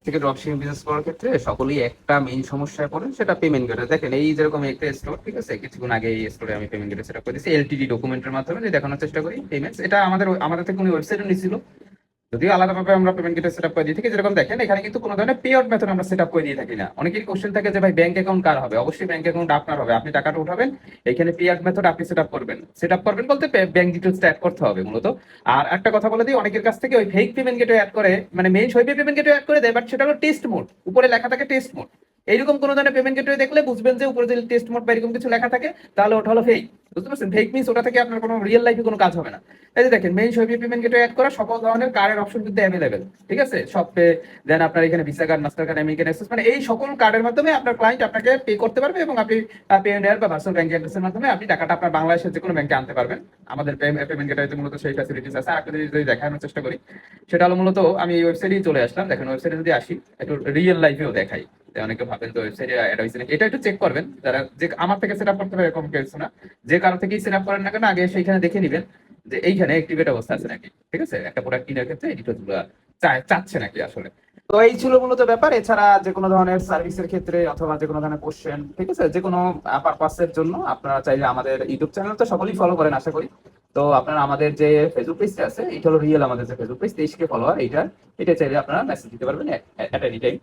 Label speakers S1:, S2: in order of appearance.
S1: থেকে dropshipping business করার ক্ষেত্রে সকলেই একটা মেইন সমস্যায় পড়ে, সেটা পেমেন্ট গেটওয়ে। দেখেন এই যেরকম একটা স্টোর, ঠিক আছে, কিছুক্ষণ আগে এই স্টোরে আমি পেমেন্ট গেটওয়ে সেটআপ করে দিয়েছি এলটিডি ডকুমেন্টের মাধ্যমে, যে দেখানোর চেষ্টা করি পেমেন্টস। এটা আমাদের থেকে কোনো ওয়েবসাইটে নিছিল, যদিও আলাদাভাবে আমরা পেমেন্ট গেটওয়ে সেটআপ করে দিয়ে থাকি। যেরকম দেখেন এখানে কিন্তু কোনো ধরনের পে আউট মেথড আমরা সেটআপ করে দিয়ে থাকি না। অনেকের কোশ্চেন থাকে যে ভাই ব্যাংক অ্যাকাউন্ট কার হবে? অবশ্যই ব্যাংক অ্যাকাউন্ট আপনার হবে, আপনি টাকাটা উঠাবেন, এখানে পে আউট মেথড আপনি সেটআপ করবেন বলতে ব্যাংক ডিটেলসটা অ্যাড করতে হবে মূলত। আর একটা কথা বলে দিই, অনেকের কাছ থেকে ওই ফেক পেমেন্ট গেটওয়ে অ্যাড করে, মানে মেইন ওই পেমেন্ট গেটওয়ে অ্যাড করে দেয়, বাট সেটা হলো টেস্ট মোড, উপরে লেখা থাকে টেস্ট মোড। এইরকম কোনো ধরনের পেমেন্ট গেটওয়ে দেখলে বুঝবেন যে উপরে যদি টেস্ট মোড বা এরকম কিছু লেখা থাকে, তাহলে ওটা হলো ফেক। বুঝতে পারছেন? ফেক মিনস ওটা থেকে আপনার কোনো রিয়েল লাইফে কোনো কাজ হবে না। এই যে দেখেন মেইন শৈবী পেমেন্ট গেটওয়ে অ্যাড করা সকল ধরনের কার্ডের অপশন কিন্তু অ্যাভেলেবেল, ঠিক আছে, সব পে। দেন আপনার এখানে visa card, master card, American express, মানে এই সকল কার্ডের মাধ্যমে আপনার ক্লায়েন্ট আপনাকে পে করতে পারবে, এবং আপনি পেওনিয়ার বা ভার্চুয়াল ব্যাংক অ্যাড্রেসের মাধ্যমে আপনি টাকাটা আপনার বাংলাদেশের যে কোনো ব্যাংকে আনতে পারবেন। আমাদের পেমেন্ট গেটওয়েতে মূলত সেই ফ্যাসিলিটিস আছে। আর যদি দেখানোর চেষ্টা করি, সেটা হলো মূলত আমি এই ওয়েবসাইটেই চলে আসলাম। দেখেন ওয়েবসাইটে যদি আসি, একটু রিয়েল লাইফেও দেখাই। অনেকে ভাবেন তো ওয়েবসাইটে অ্যাড হয়েছে নাকি, এটা একটু চেক করবেন। যারা যে আমার থেকে সেট আপ করতে পারে এরকম কিছু না, যে কারো থেকেই সেট আপ করেন না কেন, আগে সেইখানে দেখে নিবেন যে এইখানে অ্যাক্টিভেট অবস্থা আছে নাকি। ঠিক আছে, একটা প্রোডাক্ট কেনার ক্ষেত্রে এই ডিটেলস গুলো চাচ্ছে নাকি আসলে। তো এই ছিল মূলত ব্যাপার। এছাড়া যে কোনো ধরনের সার্ভিসের ক্ষেত্রে অথবা যে কোনো ধরনের কোশ্চেন, ঠিক আছে, যে কোনো পারপাসের জন্য আপনারা চাইলে আমাদের ইউটিউব চ্যানেল তো সকলেই ফলো করেন আশা করি। তো আপনারা আমাদের যে ফেসবুক পেজটা আছে, এটা হলো রিয়েল আমাদের যে ফেসবুক পেজ, 23K ফলোয়ার, এটা চাইলে আপনারা মেসেজ দিতে পারবেন এট এনি টাইম।